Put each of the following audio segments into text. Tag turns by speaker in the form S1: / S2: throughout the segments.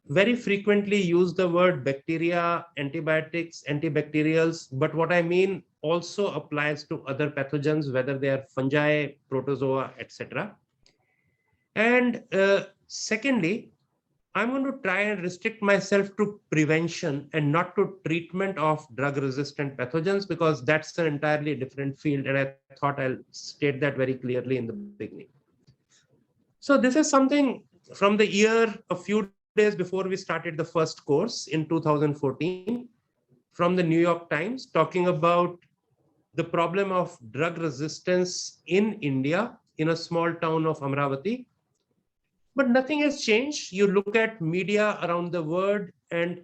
S1: very frequently use the word bacteria, antibiotics, antibacterials, but what I mean also applies to other pathogens, whether they are fungi, protozoa, etc. And secondly, I'm going to try and restrict myself to prevention and not to treatment of drug-resistant pathogens, because that's an entirely different field, and I thought I'll state that very clearly in the beginning. So this is something from the year a few days before we started the first course in 2014 from the New York Times, talking about the problem of drug resistance in India in a small town of Amravati. But nothing has changed. You look at media around the world, and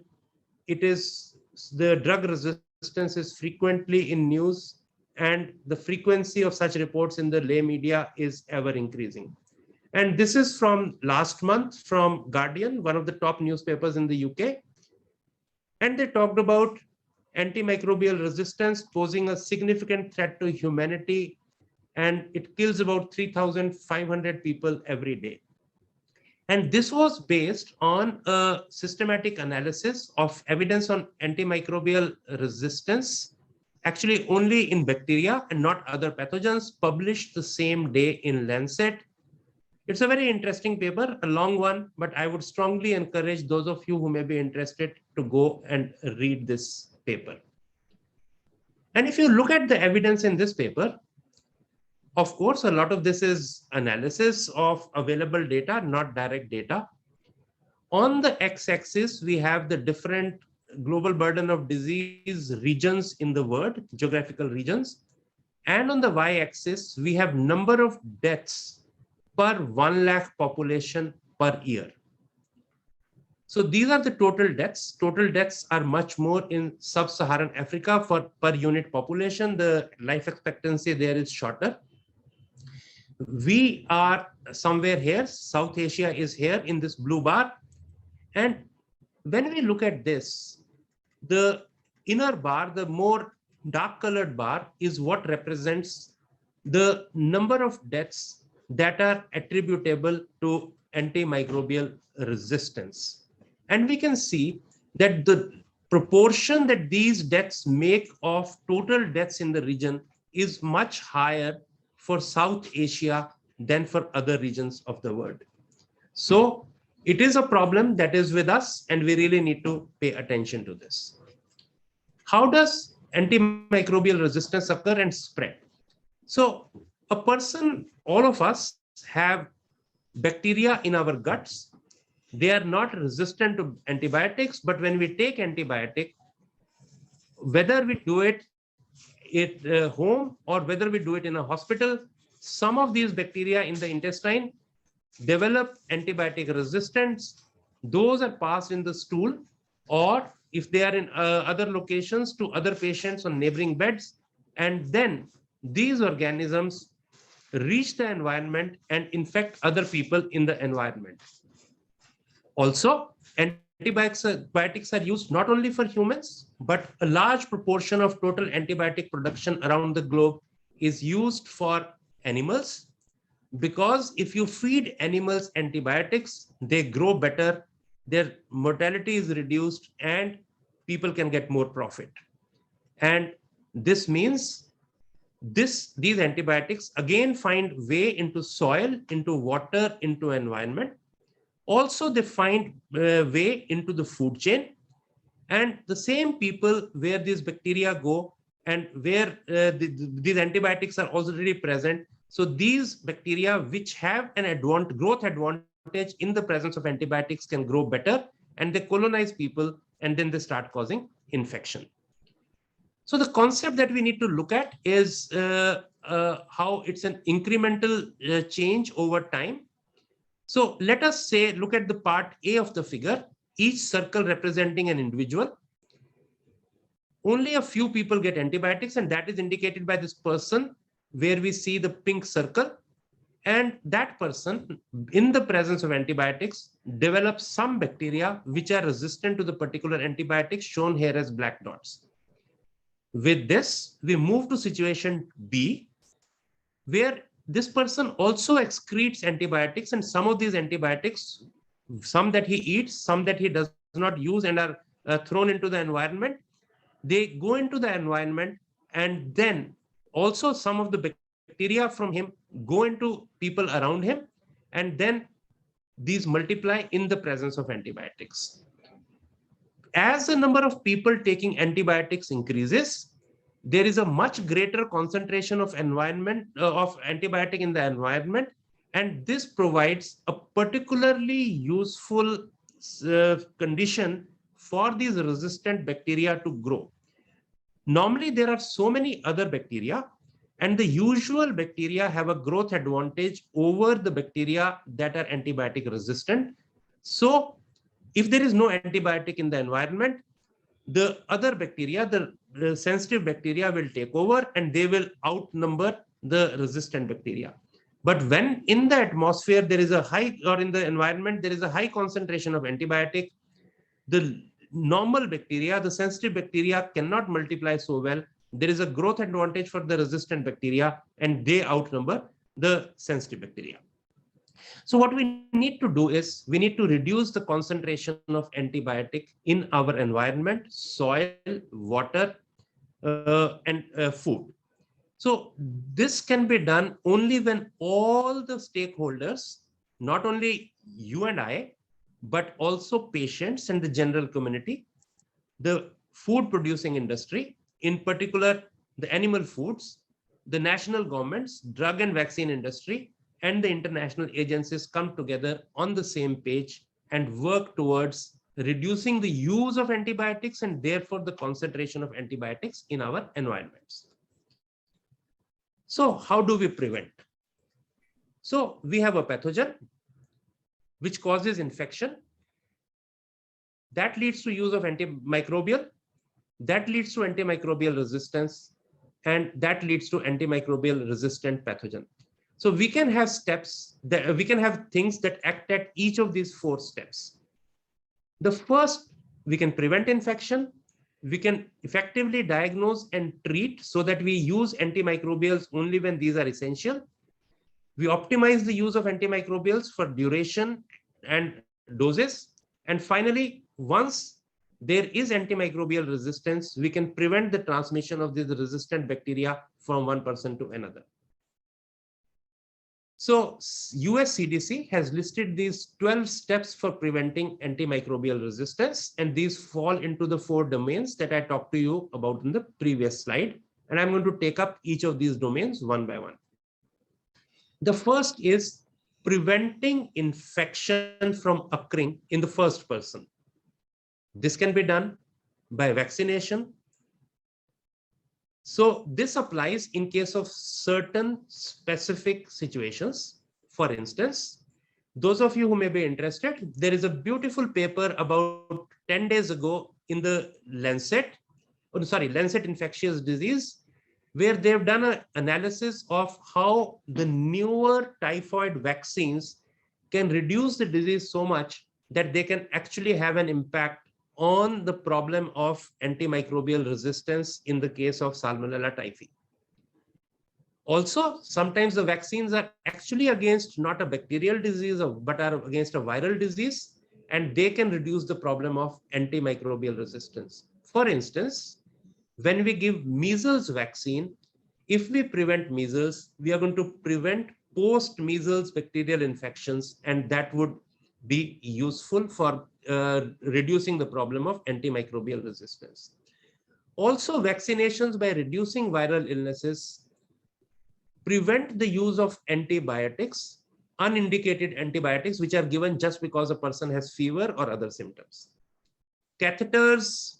S1: it is the drug resistance is frequently in news, and the frequency of such reports in the lay media is ever increasing. And this is from last month from Guardian, one of the top newspapers in the UK. And they talked about antimicrobial resistance posing a significant threat to humanity, and it kills about 3,500 people every day. And this was based on a systematic analysis of evidence on antimicrobial resistance, actually only in bacteria and not other pathogens, published the same day in Lancet. It's a very interesting paper, a long one, but I would strongly encourage those of you who may be interested to go and read this paper. And if you look at the evidence in this paper, of course, a lot of this is analysis of available data, not direct data. On the x-axis, we have the different global burden of disease regions in the world, geographical regions. And on the y-axis, we have number of deaths per 1 lakh population per year. So these are the total deaths. Total deaths are much more in sub-Saharan Africa for per unit population. The life expectancy there is shorter. We are somewhere here. South Asia is here in this blue bar. And when we look at this, the inner bar, the more dark colored bar, is what represents the number of deaths that are attributable to antimicrobial resistance. And we can see that the proportion that these deaths make of total deaths in the region is much higher for South Asia than for other regions of the world. So it is a problem that is with us, and we really need to pay attention to this. How does antimicrobial resistance occur and spread? So a person, all of us have bacteria in our guts. They are not resistant to antibiotics, but when we take antibiotic, whether we do it at home or whether we do it in a hospital, some of these bacteria in the intestine develop antibiotic resistance. Those are passed in the stool, or if they are in other locations, to other patients on neighboring beds, and then these organisms reach the environment and infect other people in the environment. Also, antibiotics are used not only for humans, but a large proportion of total antibiotic production around the globe is used for animals, because if you feed animals antibiotics, they grow better, their mortality is reduced, and people can get more profit. And this means these antibiotics again find way into soil, into water, into environment. Also, they find way into the food chain, and the same people where these bacteria go and where these antibiotics are already present. So these bacteria which have an growth advantage in the presence of antibiotics can grow better, and they colonize people, and then they start causing infection. So the concept that we need to look at is how it's an incremental change over time. So let us say, look at the part A of the figure, each circle representing an individual. Only a few people get antibiotics, and that is indicated by this person where we see the pink circle. And that person, in the presence of antibiotics, develops some bacteria which are resistant to the particular antibiotics, shown here as black dots. With this, we move to situation B, where this person also excretes antibiotics, and some of these antibiotics some that he eats, some that he does not use and are thrown into the environment. They go into the environment, and then also some of the bacteria from him go into people around him, and then these multiply in the presence of antibiotics. As the number of people taking antibiotics increases, there is a much greater concentration of antibiotic in the environment, and this provides a particularly useful condition for these resistant bacteria to grow. Normally, there are so many other bacteria, and the usual bacteria have a growth advantage over the bacteria that are antibiotic resistant. So if there is no antibiotic in the environment, the other bacteria, the sensitive bacteria, will take over and they will outnumber the resistant bacteria. But when in the atmosphere there is a high, or in the environment there is a high concentration of antibiotic, the normal bacteria, the sensitive bacteria, cannot multiply so well. There is a growth advantage for the resistant bacteria, and they outnumber the sensitive bacteria. So what we need to do is we need to reduce the concentration of antibiotic in our environment, soil, water, and food. So this can be done only when all the stakeholders, not only you and I, but also patients and the general community, the food producing industry, in particular the animal foods, the national governments, drug and vaccine industry, and the international agencies come together on the same page and work towards reducing the use of antibiotics and therefore the concentration of antibiotics in our environments. So how do we prevent? So we have a pathogen which causes infection. That leads to use of antimicrobial. That leads to antimicrobial resistance, and that leads to antimicrobial resistant pathogen. So we can have steps that we can have things that act at each of these 4 steps. The first, we can prevent infection. We can effectively diagnose and treat so that we use antimicrobials only when these are essential. We optimize the use of antimicrobials for duration and doses. And finally, once there is antimicrobial resistance, we can prevent the transmission of these resistant bacteria from one person to another. So US CDC has listed these 12 steps for preventing antimicrobial resistance, and these fall into the 4 domains that I talked to you about in the previous slide. And I'm going to take up each of these domains one by one. The first is preventing infection from occurring in the first person. This can be done by vaccination. So this applies in case of certain specific situations. For instance, those of you who may be interested, there is a beautiful paper about 10 days ago in the Lancet Infectious Disease, where they've done an analysis of how the newer typhoid vaccines can reduce the disease so much that they can actually have an impact on the problem of antimicrobial resistance in the case of Salmonella typhi. Also, sometimes the vaccines are actually against not a bacterial disease, but are against a viral disease, and they can reduce the problem of antimicrobial resistance. For instance, when we give measles vaccine, if we prevent measles, we are going to prevent post-measles bacterial infections, and that would be useful for reducing the problem of antimicrobial resistance. Also, vaccinations by reducing viral illnesses prevent the use of antibiotics, unindicated antibiotics, which are given just because a person has fever or other symptoms. Catheters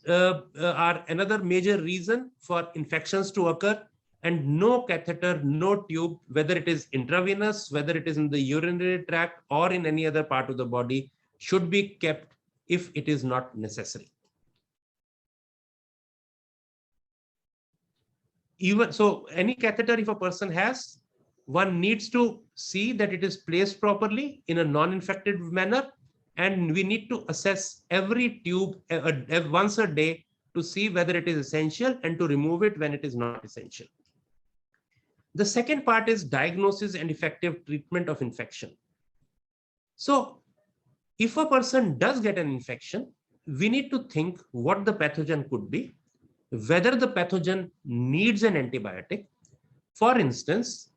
S1: are another major reason for infections to occur, and no catheter, no tube, whether it is intravenous, whether it is in the urinary tract or in any other part of the body, should be kept if it is not necessary. Even so, any catheter, if a person has, one needs to see that it is placed properly in a non-infected manner, and we need to assess every tube once a day to see whether it is essential and to remove it when it is not essential. The second part is diagnosis and effective treatment of infection. So If a person does get an infection, we need to think what the pathogen could be, whether the pathogen needs an antibiotic. For instance,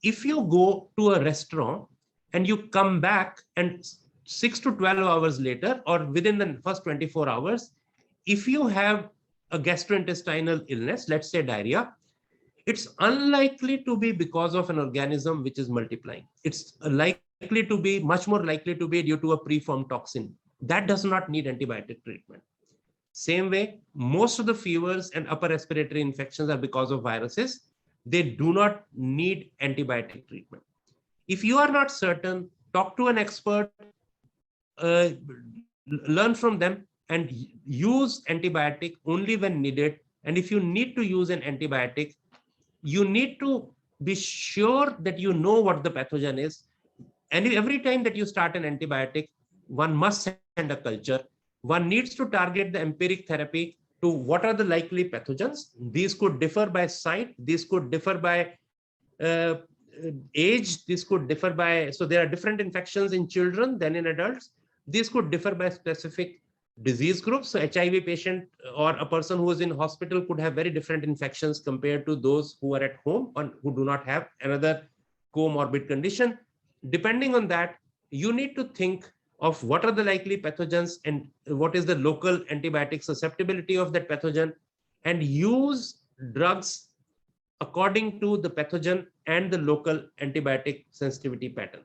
S1: if you go to a restaurant and you come back and 6 to 12 hours later or within the first 24 hours, if you have a gastrointestinal illness, let's say diarrhea, it's unlikely to be because of an organism which is multiplying. It's likely to be much more likely to be due to a preformed toxin. That does not need antibiotic treatment. Same way, most of the fevers and upper respiratory infections are because of viruses. They do not need antibiotic treatment. If you are not certain, talk to an expert, uh, learn from them, and use antibiotic only when needed. And if you need to use an antibiotic, you need to be sure that you know what the pathogen is. And every time that you start an antibiotic, one must send a culture. One needs to target the empiric therapy to what are the likely pathogens. These could differ by site. These could differ by age. This could differ by, so there are different infections in children than in adults. These could differ by specific disease groups. So HIV patient or a person who is in hospital could have very different infections compared to those who are at home or who do not have another comorbid condition. Depending on that, you need to think of what are the likely pathogens and what is the local antibiotic susceptibility of that pathogen, and use drugs according to the pathogen and the local antibiotic sensitivity pattern.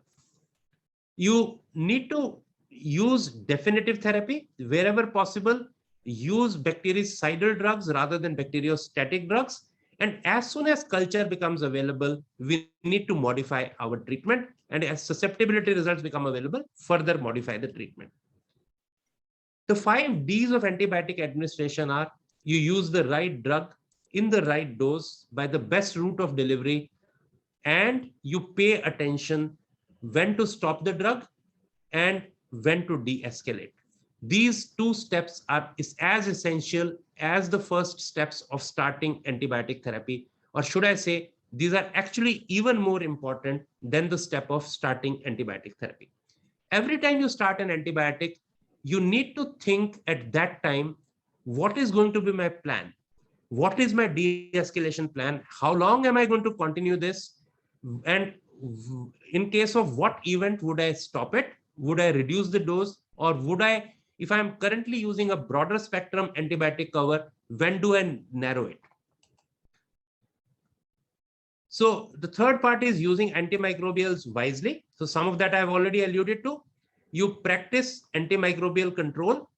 S1: You need to use definitive therapy wherever possible. Use bactericidal drugs rather than bacteriostatic drugs. And as soon as culture becomes available, we need to modify our treatment. And as susceptibility results become available, further modify the treatment. The 5 Ds of antibiotic administration are: you use the right drug in the right dose by the best route of delivery, and you pay attention when to stop the drug and when to de-escalate. These 2 steps are as essential as the first steps of starting antibiotic therapy, or should I say, these are actually even more important than the step of starting antibiotic therapy. Every time you start an antibiotic, you need to think at that time, what is going to be my plan? What is my de-escalation plan? How long am I going to continue this? And in case of what event would I stop it? Would I reduce the dose? Or would I, if I'm currently using a broader spectrum antibiotic cover, when do I narrow it? So the third part is using antimicrobials wisely. So some of that I've already alluded to. You practice antimicrobial control.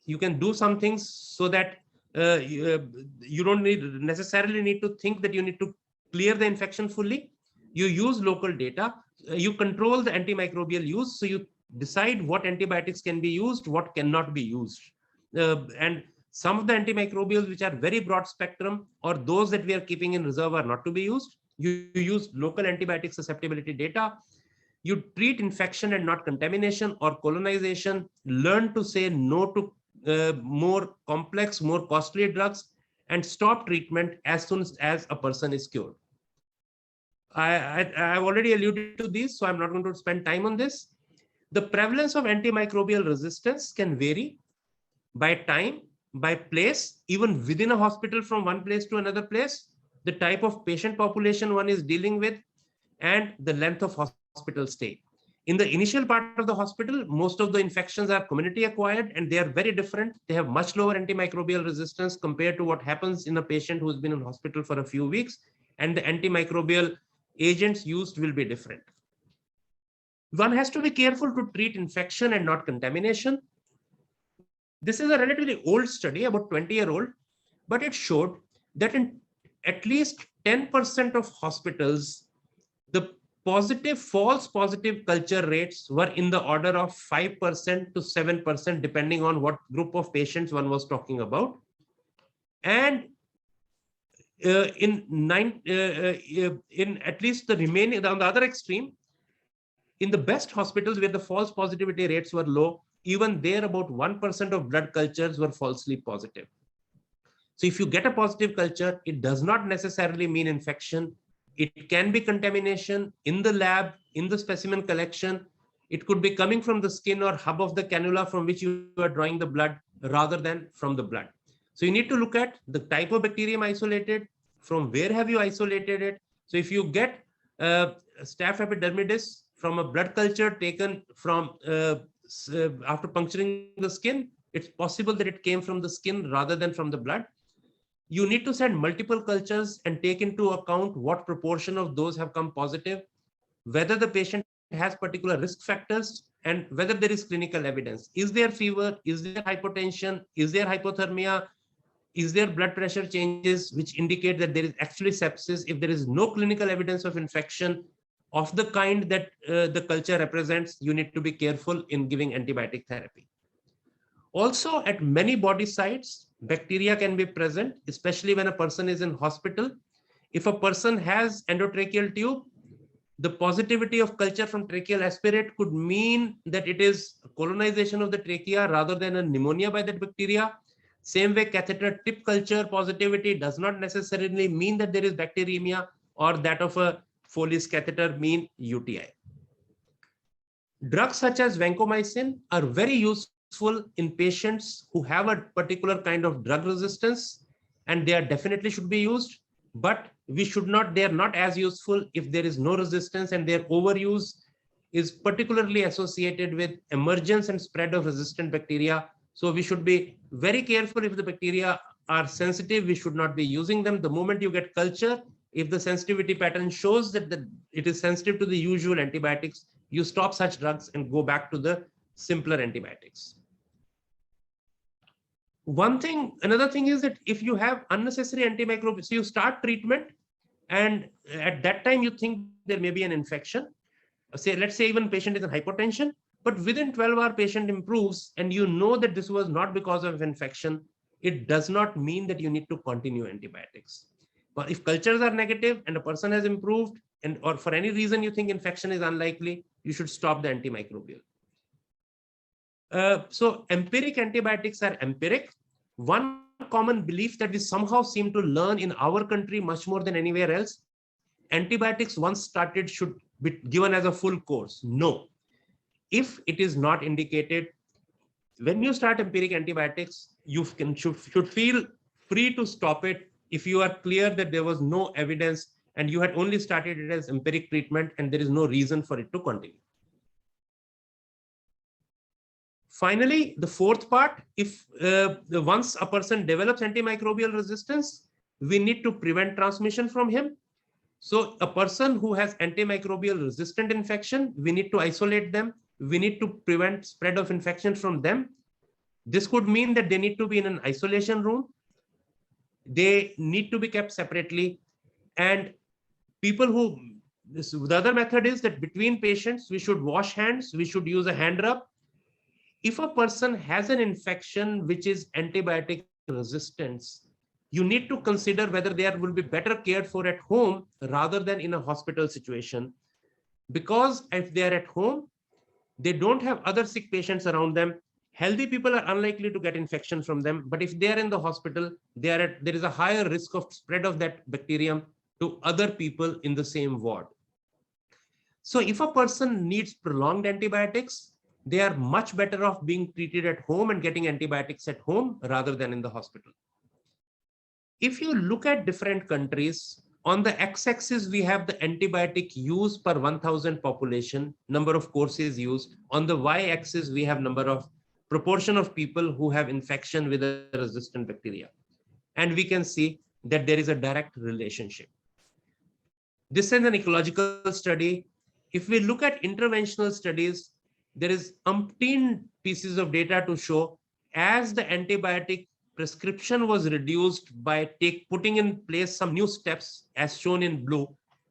S1: You can do some things so that you don't necessarily need to think that you need to clear the infection fully. You use local data. You control the antimicrobial use. So you decide what antibiotics can be used, what cannot be used. And some of the antimicrobials which are very broad spectrum or those that we are keeping in reserve are not to be used. You use local antibiotic susceptibility data. You treat infection and not contamination or colonization. Learn to say no to more complex, more costly drugs, and stop treatment as soon as a person is cured. I've already alluded to these, so I'm not going to spend time on this. The prevalence of antimicrobial resistance can vary by time, by place, even within a hospital from one place to another place, the type of patient population one is dealing with, and the length of hospital stay. In the initial part of the hospital, most of the infections are community acquired and they are very different. They have much lower antimicrobial resistance compared to what happens in a patient who's been in hospital for a few weeks, and the antimicrobial agents used will be different. One has to be careful to treat infection and not contamination. This is a relatively old study, about 20-year-old, but it showed that in at least 10% of hospitals, the false positive culture rates were in the order of 5% to 7%, depending on what group of patients one was talking about. And in at least the remaining, on the other extreme, in the best hospitals where the false positivity rates were low, even there about 1% of blood cultures were falsely positive. So if you get a positive culture, it does not necessarily mean infection. It can be contamination in the lab, in the specimen collection. It could be coming from the skin or hub of the cannula from which you are drawing the blood rather than from the blood. So you need to look at the type of bacterium isolated, from where have you isolated it. So if you get staph epidermidis from a blood culture taken from after puncturing the skin, it's possible that it came from the skin rather than from the blood. You need to send multiple cultures and take into account what proportion of those have come positive, whether the patient has particular risk factors, and whether there is clinical evidence. Is there fever? Is there hypotension? Is there hypothermia? Is there blood pressure changes which indicate that there is actually sepsis? If there is no clinical evidence of infection of the kind that the culture represents, you need to be careful in giving antibiotic therapy. Also, at many body sites, bacteria can be present, especially when a person is in hospital. If a person has endotracheal tube, the positivity of culture from tracheal aspirate could mean that it is colonization of the trachea rather than a pneumonia by that bacteria. Same way, catheter tip culture positivity does not necessarily mean that there is bacteremia, or that of a Foley's catheter mean UTI. Drugs such as vancomycin are very useful in patients who have a particular kind of drug resistance, and they are definitely should be used, but we should not, they are not as useful if there is no resistance, and their overuse is particularly associated with emergence and spread of resistant bacteria. So we should be very careful. If the bacteria are sensitive, we should not be using them. The moment you get culture, if the sensitivity pattern shows that it is sensitive to the usual antibiotics, you stop such drugs and go back to the simpler antibiotics. Another thing is that if you have unnecessary antimicrobial, so you start treatment, and at that time you think there may be an infection. Let's say even patient is in hypotension, but within 12-hour patient improves, and you know that this was not because of infection. It does not mean that you need to continue antibiotics. But if cultures are negative and a person has improved, and or for any reason you think infection is unlikely, you should stop the antimicrobial. So empiric antibiotics are empiric. One common belief that we somehow seem to learn in our country much more than anywhere else, antibiotics once started should be given as a full course. No. If it is not indicated, when you start empiric antibiotics, you should feel free to stop it if you are clear that there was no evidence and you had only started it as empiric treatment and there is no reason for it to continue. Finally, the fourth part, if once a person develops antimicrobial resistance, we need to prevent transmission from him. So a person who has antimicrobial resistant infection, we need to isolate them. We need to prevent spread of infection from them. This could mean that they need to be in an isolation room. They need to be kept separately. And the other method is that between patients, we should wash hands. We should use a hand rub. If a person has an infection which is antibiotic resistance, you need to consider whether they will be better cared for at home rather than in a hospital situation. Because if they are at home, they don't have other sick patients around them. Healthy people are unlikely to get infection from them. But if they are in the hospital, there is a higher risk of spread of that bacterium to other people in the same ward. So if a person needs prolonged antibiotics, they are much better off being treated at home and getting antibiotics at home rather than in the hospital. If you look at different countries, on the x-axis, we have the antibiotic use per 1,000 population, number of courses used. On the y-axis, we have proportion of people who have infection with a resistant bacteria. And we can see that there is a direct relationship. This is an ecological study. If we look at interventional studies, there is umpteen pieces of data to show as the antibiotic prescription was reduced by putting in place some new steps as shown in blue,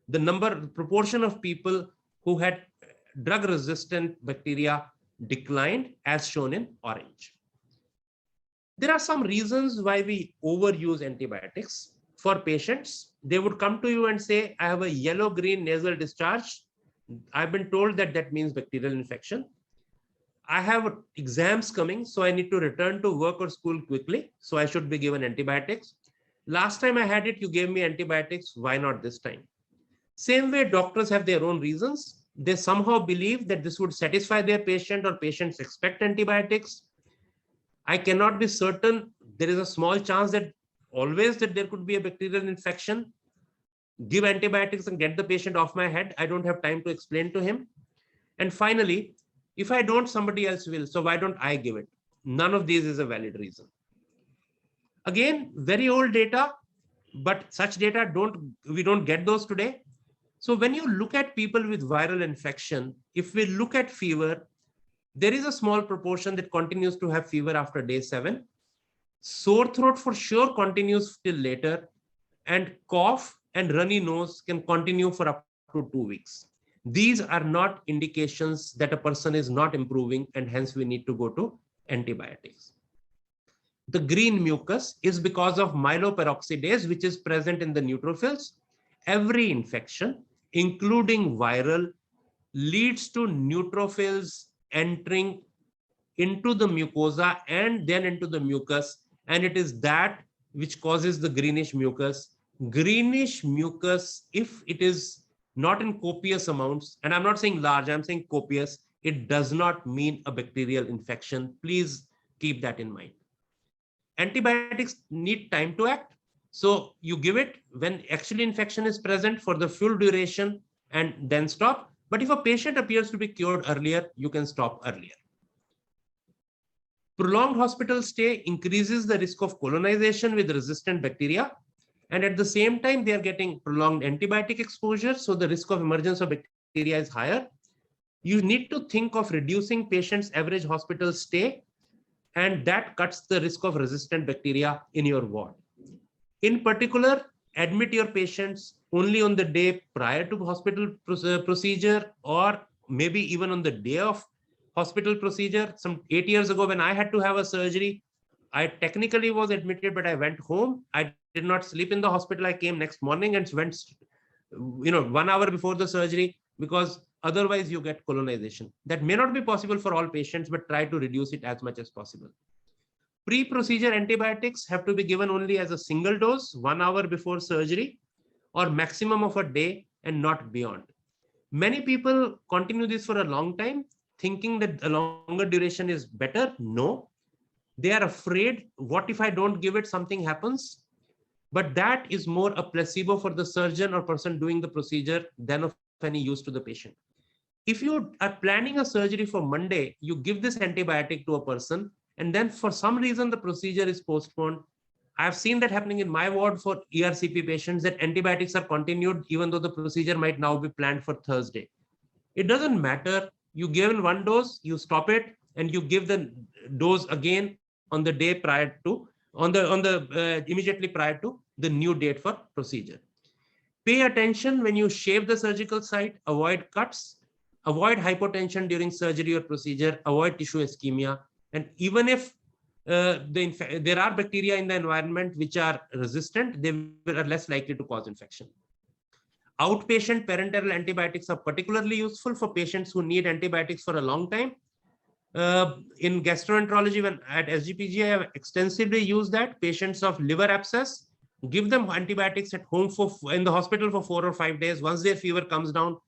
S1: the proportion of people who had drug resistant bacteria declined as shown in orange. There are some reasons why we overuse antibiotics. For patients, they would come to you and say, I have a yellow-green nasal discharge. I've been told that that means bacterial infection. I have exams coming, so I need to return to work or school quickly. So I should be given antibiotics. Last time I had it, you gave me antibiotics. Why not this time? Same way, doctors have their own reasons. they somehow believe that this would satisfy their patient or patients expect antibiotics. I cannot be certain. There is a small chance that always that there could be a bacterial infection. Give antibiotics and get the patient off my head. I don't have time to explain to him. And finally, if I don't, somebody else will. So why don't I give it? None of these is a valid reason. Again, very old data, but such data we don't get those today. So when you look at people with viral infection, if we look at fever, there is a small proportion that continues to have fever after day 7. Sore throat for sure continues till later, and cough and runny nose can continue for up to 2 weeks. These are not indications that a person is not improving, and hence we need to go to antibiotics. The green mucus is because of myeloperoxidase, which is present in the neutrophils. Every infection, including viral, leads to neutrophils entering into the mucosa and then into the mucus, and it is that which causes the greenish mucus. Greenish mucus, if it is not in copious amounts, and I'm not saying large, I'm saying copious, it does not mean a bacterial infection. Please keep that in mind. Antibiotics need time to act. So you give it when actually infection is present for the full duration and then stop. But if a patient appears to be cured earlier, you can stop earlier. Prolonged hospital stay increases the risk of colonization with resistant bacteria. And at the same time, they are getting prolonged antibiotic exposure. So the risk of emergence of bacteria is higher. You need to think of reducing patients' average hospital stay, and that cuts the risk of resistant bacteria in your ward. In particular, admit your patients only on the day prior to hospital procedure, or maybe even on the day of hospital procedure. Some 8 years ago, when I had to have a surgery, I technically was admitted, but I went home. I did not sleep in the hospital. I came next morning and went, 1 hour before the surgery, because otherwise you get colonization. That may not be possible for all patients, but try to reduce it as much as possible. Pre-procedure antibiotics have to be given only as a single dose 1 hour before surgery, or maximum of a day and not beyond. Many people continue this for a long time, thinking that a longer duration is better. No, they are afraid, what if I don't give it, something happens? But that is more a placebo for the surgeon or person doing the procedure than of any use to the patient. If you are planning a surgery for Monday, you give this antibiotic to a person, and then for some reason the procedure is postponed. I've seen that happening in my ward for ERCP patients, that antibiotics are continued even though the procedure might now be planned for Thursday. It doesn't matter. You give in 1 dose, you stop it, and you give the dose again on the day prior to, immediately prior to the new date for procedure. Pay attention when you shave the surgical site. Avoid cuts. Avoid hypotension during surgery or procedure. Avoid tissue ischemia. And even if there are bacteria in the environment which are resistant, they are less likely to cause infection. Outpatient parenteral antibiotics are particularly useful for patients who need antibiotics for a long time. In gastroenterology, when at SGPG, I have extensively used that. Patients of liver abscess, give them antibiotics at home in the hospital for 4 or 5 days. Once their fever comes down,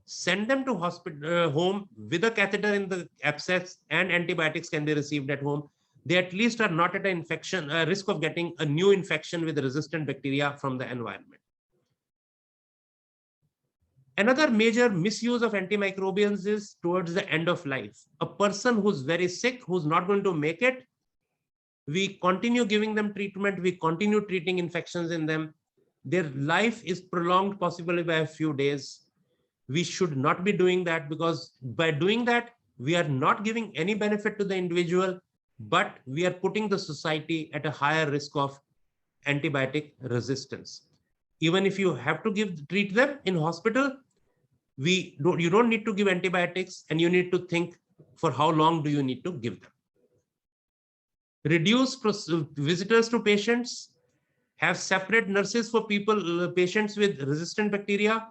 S1: send them to hospital home with a catheter in the abscess, and antibiotics can be received at home. They at least are not at an infection risk of getting a new infection with resistant bacteria from the environment. Another major misuse of antimicrobials is towards the end of life. A person who's very sick, who's not going to make it, we continue giving them treatment, we continue treating infections in them. Their life is prolonged possibly by a few days. We should not be doing that, because by doing that, we are not giving any benefit to the individual, but we are putting the society at a higher risk of antibiotic resistance. Even if you have to treat them in hospital, you don't need to give antibiotics, and you need to think for how long do you need to give them. Reduce visitors to patients. Have separate nurses for patients with resistant bacteria.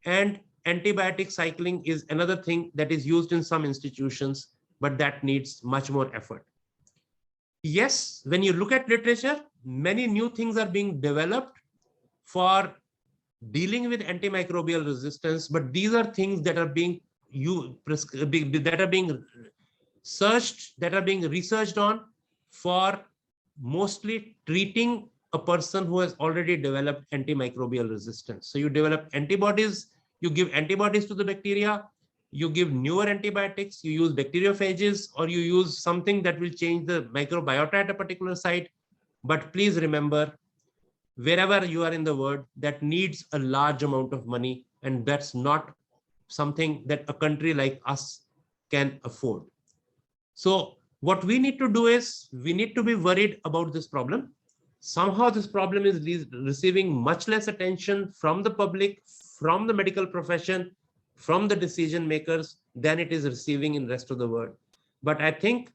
S1: And antibiotic cycling is another thing that is used in some institutions, but that needs much more effort. Yes, when you look at literature, many new things are being developed for dealing with antimicrobial resistance, but these are things that are being searched, that are being researched on for mostly treating a person who has already developed antimicrobial resistance. So you develop antibodies, you give antibodies to the bacteria, you give newer antibiotics, you use bacteriophages, or you use something that will change the microbiota at a particular site. But please remember, wherever you are in the world, that needs a large amount of money, and that's not something that a country like us can afford. So what we need to do is we need to be worried about this problem. Somehow this problem is receiving much less attention from the public, from the medical profession, from the decision makers than it is receiving in the rest of the world. But I think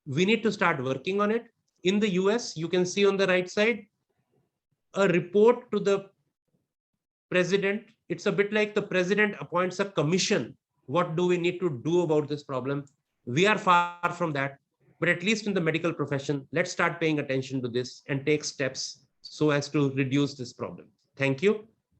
S1: we need to start working on it. In the US, you can see on the right side, a report to the president. It's a bit like the president appoints a commission. What do we need to do about this problem? We are far from that, but at least in the medical profession, let's start paying attention to this and take steps so as to reduce this problem. Thank you.